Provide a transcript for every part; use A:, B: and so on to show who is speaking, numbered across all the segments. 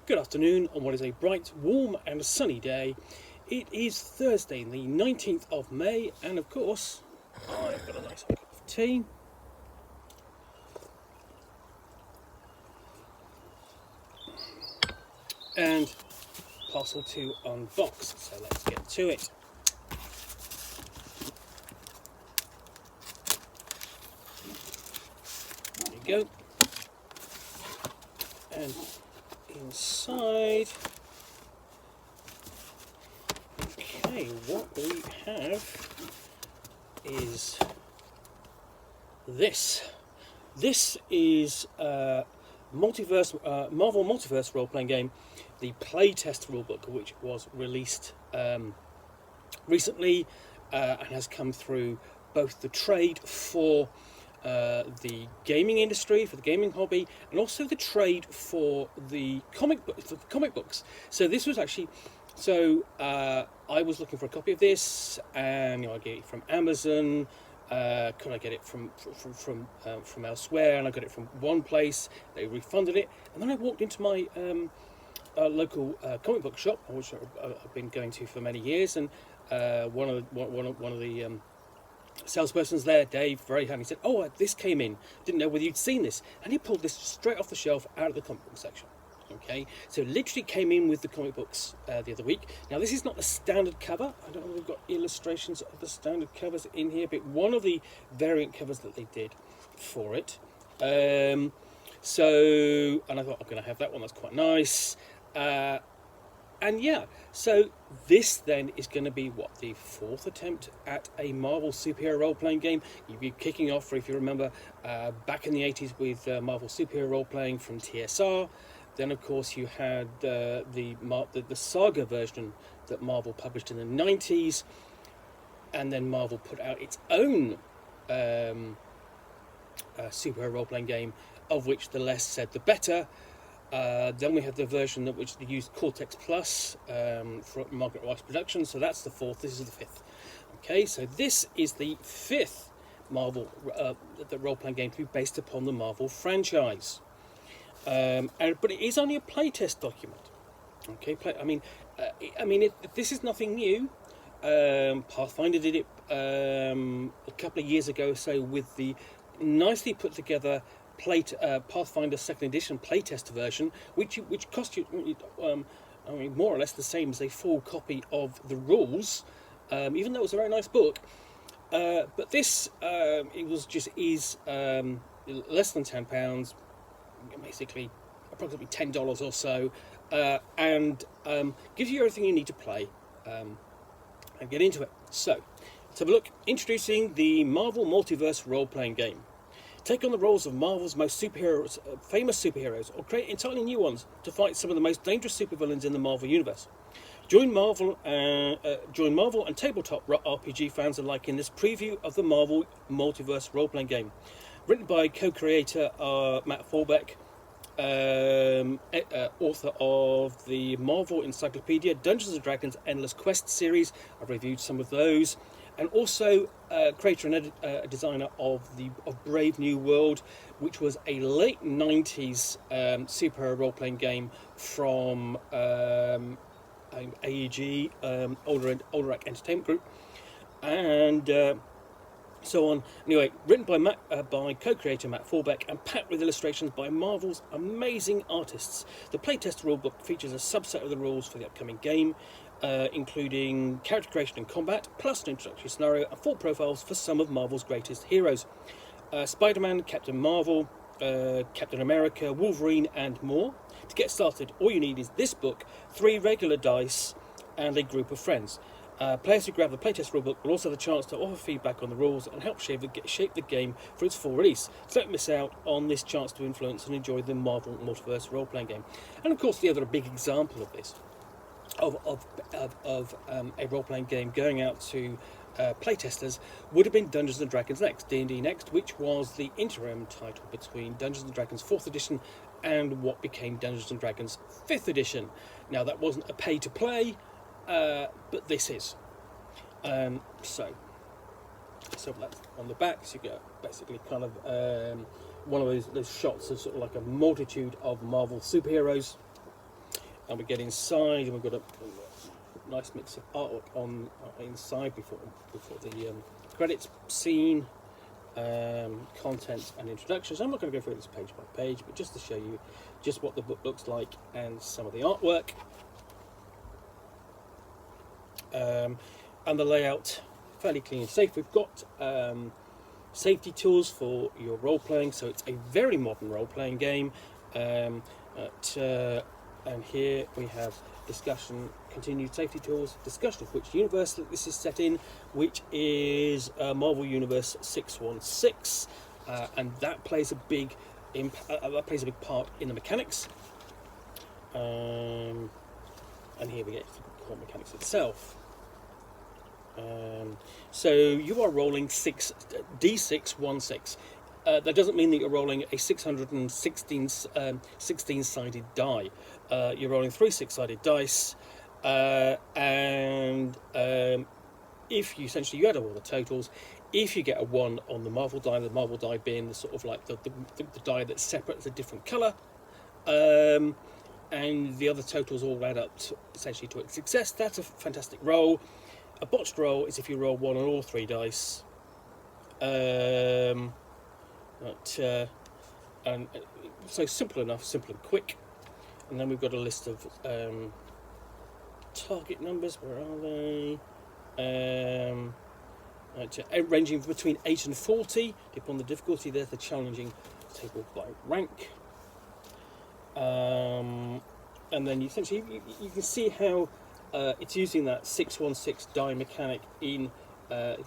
A: Good afternoon on what is a bright, warm and sunny day. It is Thursday, the 19th of May, and of course, I've got a nice cup of tea. And parcel to unbox, so let's get to it. There you go. And inside, okay, what we have is this. This is Marvel Multiverse Role-Playing Game, the Playtest Rulebook, which was released recently and has come through both the trade for the gaming industry, for the gaming hobby, and also the trade for the comic books. So this was actually, I was looking for a copy of this, and I get it from Amazon. Could I get it from elsewhere? And I got it from one place. They refunded it, and then I walked into my local comic book shop, which I've been going to for many years, and one of the salespersons there, Dave, very handy, said, "Oh, this came in. Didn't know whether you'd seen this." And he pulled this straight off the shelf out of the comic book section. Okay, so literally came in with the comic books the other week. Now, this is not the standard cover. I don't know if we've got illustrations of the standard covers in here, but one of the variant covers that they did for it. And I thought, I'm going to have that one. That's quite nice. And yeah, so this then is going to be the fourth attempt at a Marvel superhero role-playing game. You'll be kicking off, if you remember, back in the 80s with Marvel superhero role-playing from TSR. Then, of course, you had the Saga version that Marvel published in the 90s, and then Marvel put out its own superhero role-playing game, of which the less said the better. Then we have the version which they used Cortex Plus for Margaret Weiss Productions, so that's the fourth. This is the fifth. Okay, so this is the fifth Marvel the role-playing game to be based upon the Marvel franchise. But it is only a playtest document. Okay, this is nothing new. Pathfinder did it a couple of years ago or so with the nicely put together Pathfinder 2nd edition playtest version, which cost you more or less the same as a full copy of the rules, even though it was a very nice book. But this is less than £10, basically approximately $10 or so, and gives you everything you need to play and get into it. So let's have a look. Introducing the Marvel Multiverse Role-Playing Game. Take on the roles of Marvel's most famous superheroes, or create entirely new ones to fight some of the most dangerous supervillains in the Marvel Universe. Join Marvel and tabletop RPG fans alike in this preview of the Marvel Multiverse Role-Playing Game. Written by co-creator Matt Forbeck, author of the Marvel Encyclopedia, Dungeons & Dragons Endless Quest series. I've reviewed some of those. And also creator and designer of Brave New World, which was a late 90s superhero role-playing game from AEG, Alderac Entertainment Group, and so on. Anyway, written by co-creator Matt Forbeck and packed with illustrations by Marvel's amazing artists. The Playtest Rulebook features a subset of the rules for the upcoming game, including character creation and combat, plus an introductory scenario and full profiles for some of Marvel's greatest heroes. Spider-Man, Captain Marvel, Captain America, Wolverine, and more. To get started, all you need is this book, 3 regular dice, and a group of friends. Players who grab the Playtest Rulebook will also have the chance to offer feedback on the rules and help shape the game for its full release. So don't miss out on this chance to influence and enjoy the Marvel Multiverse Role-Playing Game. And of course, the other big example of this, of a role-playing game going out to playtesters, would have been Dungeons & Dragons Next, D&D Next, which was the interim title between Dungeons & Dragons 4th edition and what became Dungeons & Dragons 5th edition. Now, that wasn't a pay-to-play, but this is. So that's on the back, so you get basically kind of one of those shots of sort of like a multitude of Marvel superheroes. and we get inside, and we've got a nice mix of artwork on inside before the credits scene, content and introductions. I'm not going to go through this page by page, but just to show you just what the book looks like and some of the artwork, and the layout fairly clean and safe. We've got safety tools for your role playing, so it's a very modern role playing game. And here we have discussion, continued safety tools, discussion of which universe that this is set in, which is Marvel Universe 616, and that plays a big part in the mechanics. And here we get to the core mechanics itself. So you are rolling D616. That doesn't mean that you're rolling a 16-sided die. You're rolling 3 6-sided dice, and if you add up all the totals, if you get a 1 on the Marvel die being the sort of like the die that's separate, it's a different colour, and the other totals all add up essentially to a success, that's a fantastic roll. A botched roll is if you roll 1 on all 3 dice. And so simple enough, simple and quick. And then we've got a list of target numbers. Where are they? Ranging between 8 and 40, depending on the difficulty. There's the challenging table by rank. And then you can see how it's using that 616 die mechanic in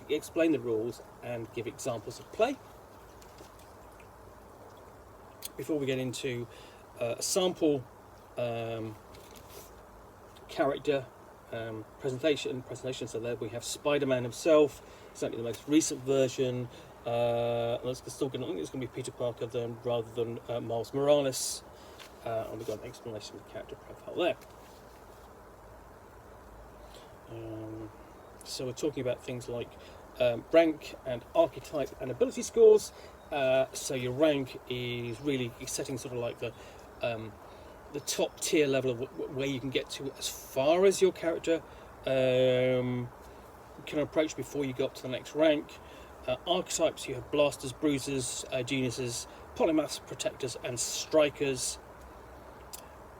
A: explain the rules and give examples of play. Before we get into a sample character presentation, so there we have Spider-Man himself, certainly the most recent version. It's still going to, I think it's going to be Peter Parker then, rather than Miles Morales, and we've got an explanation of the character profile there. So we're talking about things like rank and archetype and ability scores. So your rank is really setting sort of like the top tier level of where you can get to as far as your character can approach before you go up to the next rank. Archetypes, you have blasters, bruisers, geniuses, polymaths, protectors and strikers,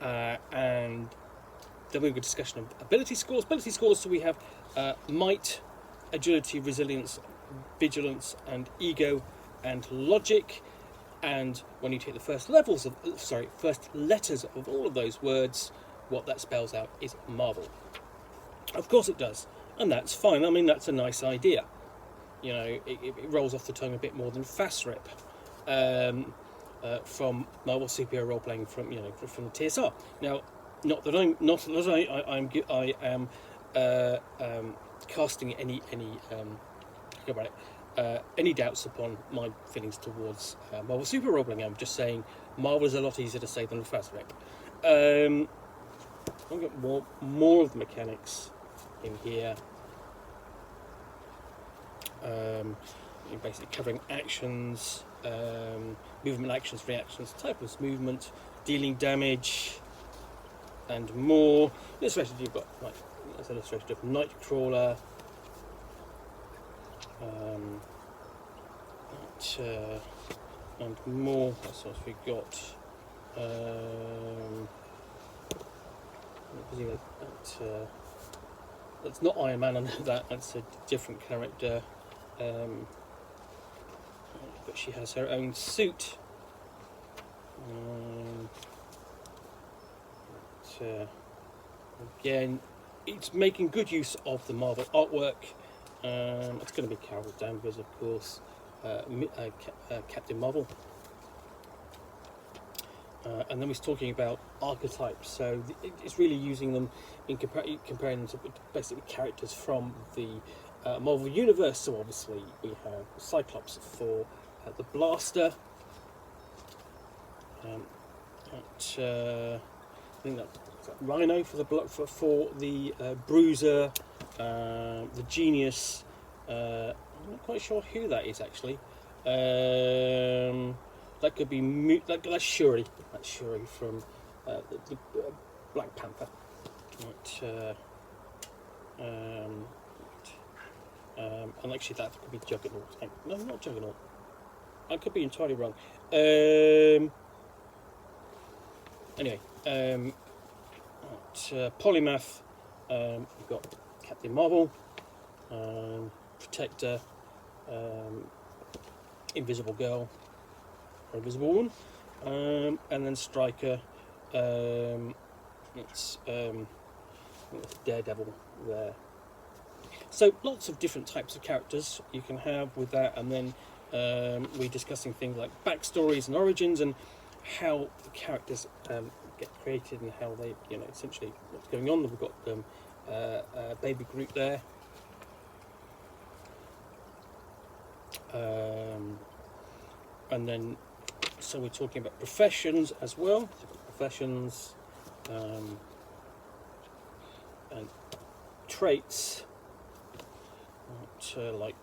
A: and then we've got a discussion of ability scores. So we have might, agility, resilience, vigilance, and ego, and logic. And when you take the first letters of all of those words, what that spells out is Marvel. Of course it does, and that's fine. I mean, that's a nice idea. You know, it rolls off the tongue a bit more than FASRIP from Marvel Superhero Role-Playing from the TSR. Now, not that I am casting any doubts upon my feelings towards Marvel Super Role-Playing Game. I'm just saying Marvel is a lot easier to say than FASRIP. I've got more of the mechanics in here. Basically covering actions, movement actions, reactions, typeless movement, dealing damage, and more. Illustrated, you've got like that's illustrated of Nightcrawler, and more. That's what we got. That's not Iron Man, I know that. That's a different character. But she has her own suit. Again, it's making good use of the Marvel artwork. It's going to be Carol Danvers, of course, Captain Marvel. And then we're talking about archetypes, so it's really using them in comparing them to basically characters from the Marvel Universe. So obviously we have Cyclops for the blaster. I think that's Rhino for the bruiser, the genius. I'm not quite sure who that is actually. That could be that's Shuri. That's Shuri from Black Panther. Right, and actually that could be Juggernaut. No, not Juggernaut. I could be entirely wrong. Anyway, Polymath. We've got Captain Marvel, Protector, Invisible Girl, or Invisible Woman, and then Striker. It's Daredevil there. So lots of different types of characters you can have with that, and then we're discussing things like backstories and origins and how the characters get created and how they, essentially what's going on. We've got Baby Groot there. And then, so we're talking about professions as well. Professions and traits, like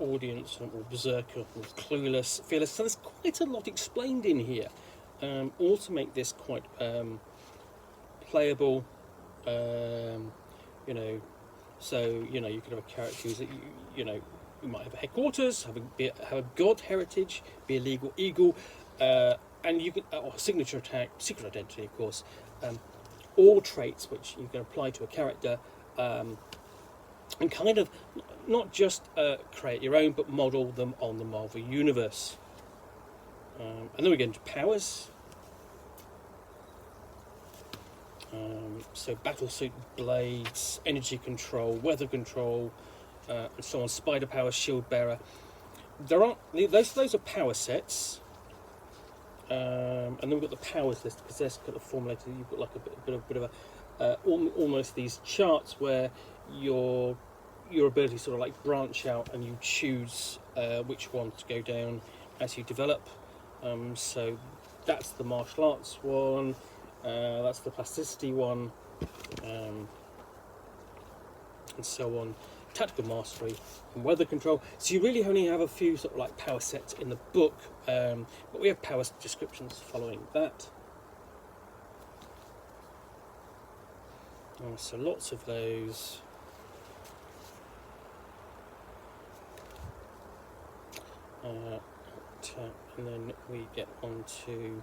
A: audience or berserker, or clueless, fearless. So there's quite a lot explained in here, all to make this quite playable. So you could have a character who's you might have a headquarters, have a god heritage, be a legal eagle, and you can or signature attack, secret identity, of course. All traits which you can apply to a character, and kind of not just create your own, but model them on the Marvel Universe. And then we get into powers. So battlesuit, blades, energy control, weather control, and so on. Spider power, shield bearer. There aren't those are power sets. And then we've got the powers list, because they're kind of formulated. You've got like a bit of a almost these charts where your abilities sort of like branch out, and you choose which one to go down as you develop. So that's the martial arts one. That's the plasticity one, and so on. Tactical mastery and weather control. So you really only have a few sort of like power sets in the book, but we have power descriptions following that. So lots of those. And then we get on to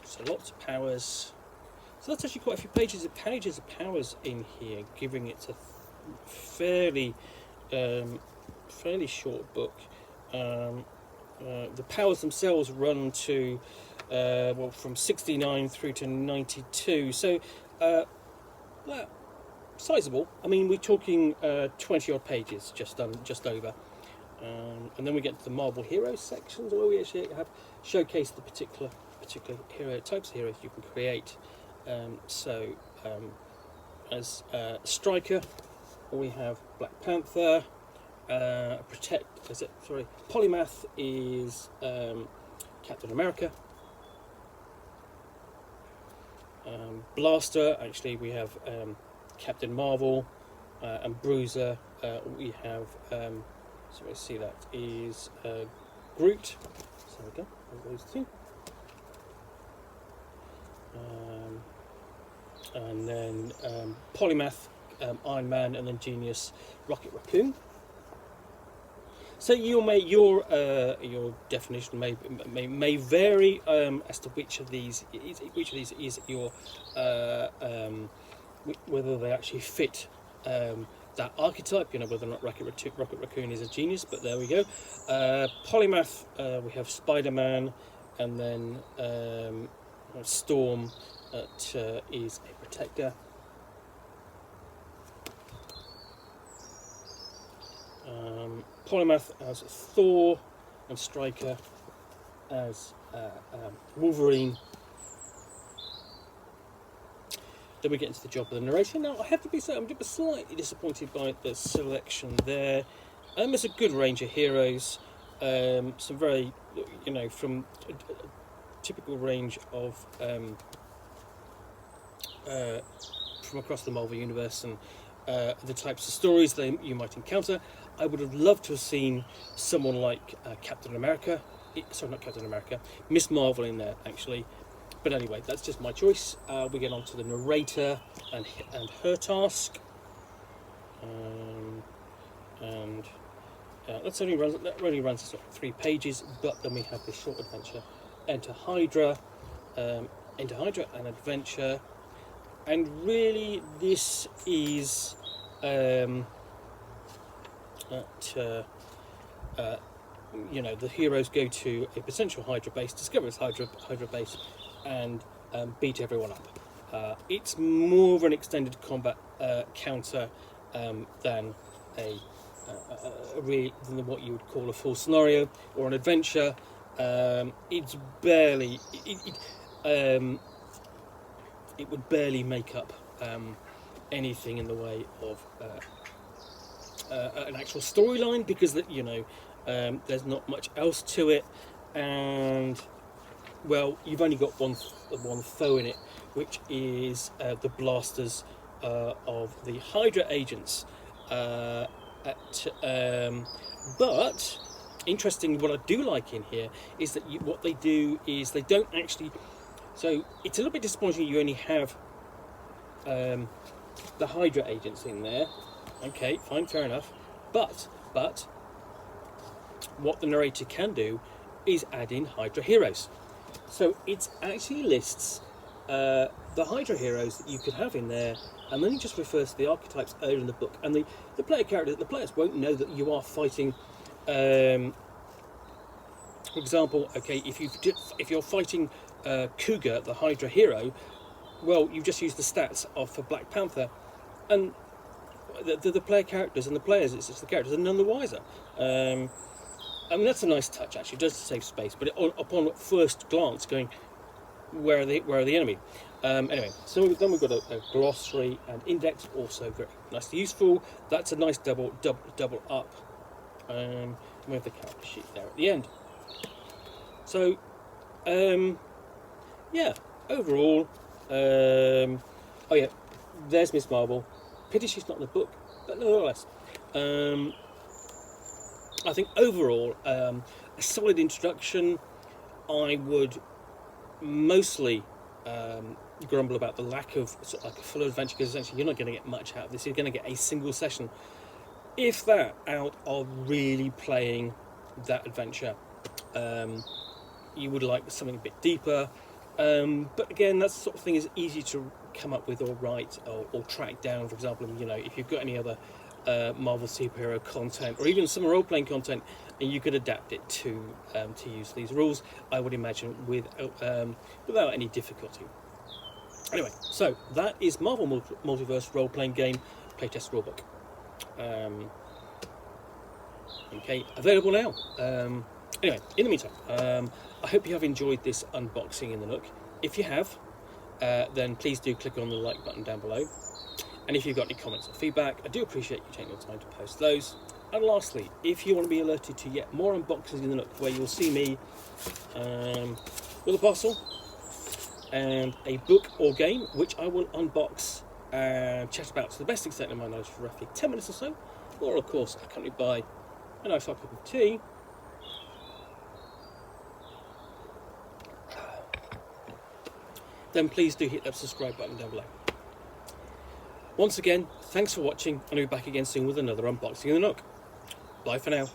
A: so lots of powers. So that's actually quite a few pages of powers in here, giving it a fairly short book. The powers themselves run to from 69 through to 92. So well, sizable. I mean, we're talking 20 odd pages, just over. And then we get to the Marvel Heroes sections, where we actually have showcased the particular hero types of heroes you can create. As Striker, we have Black Panther. Polymath is Captain America. Blaster, actually, we have Captain Marvel, and Bruiser, we have. So we see that is Groot. So there we go, those two. And then Polymath, Iron Man, and then Genius, Rocket Raccoon. So your definition may vary as to which of these is your whether they actually fit that archetype. Whether or not Rocket Raccoon is a genius, but there we go. Polymath, we have Spider-Man, and then Storm is a protector. Polymath as Thor, and Striker as Wolverine. Then we get into the job of the narration. Now, I have to be I'm slightly disappointed by the selection there. There's a good range of heroes, some very, from a typical range of from across the Marvel Universe, and the types of stories you might encounter. I would have loved to have seen someone like Captain America. Sorry, not Captain America. Miss Marvel in there, actually. But anyway, that's just my choice. We get on to the narrator and her task. That only runs sort of 3 pages, but then we have this short adventure, Enter Hydra, an adventure, and really this is the heroes go to a potential Hydra base, discover it's Hydra base, and beat everyone up. It's more of an extended combat counter than than what you would call a full scenario or an adventure. It's barely it would barely make up anything in the way of an actual storyline, because there's not much else to it, and well, you've only got one foe in it, which is the blasters of the Hydra agents. But interesting, what I do like in here is that what they do is they don't actually. So it's a little bit disappointing you only have the Hydra agents in there. Okay, fine, fair enough. But what the narrator can do is add in Hydra heroes. So it actually lists the Hydra heroes that you could have in there, and then it just refers to the archetypes earlier in the book. And the players won't know that you are fighting. For example, okay, if you're fighting Cougar, the Hydra hero, well, you've just used the stats for Black Panther, and the player characters and the players, it's just the characters, are none the wiser. I mean, that's a nice touch, actually. It does save space, but upon first glance, going, where are the enemy? Anyway, so then we've got a glossary and index, also very nicely useful. That's a nice double up. We have the character sheet there at the end. So, yeah, overall, oh yeah, there's Miss Marvel. Pity she's not in the book, but nevertheless, I think overall, a solid introduction. I would mostly grumble about the lack of sort of like a full adventure, because essentially you're not going to get much out of this. You're going to get a single session, if that, out of really playing that adventure. You would like something a bit deeper, but again, that sort of thing is easy to come up with or write or track down. For example, if you've got any other Marvel superhero content or even some role-playing content, and you could adapt it to use these rules, I would imagine, without any difficulty. Anyway, so that is Marvel Multiverse Role-Playing Game Playtest Rulebook. Okay, available now. Anyway, in the meantime, I hope you have enjoyed this unboxing in the Nook. If you have, then please do click on the like button down below. And if you've got any comments or feedback, I do appreciate you taking the time to post those. And lastly, if you want to be alerted to yet more unboxings in the Nook, where you'll see me with a parcel and a book or game, which I will unbox and chat about to the best extent of my knowledge for roughly 10 minutes or so, or of course accompanied by a nice hot cup of tea, then please do hit that subscribe button down below. Once again, thanks for watching, and I'll be back again soon with another unboxing in the Nook. Bye for now.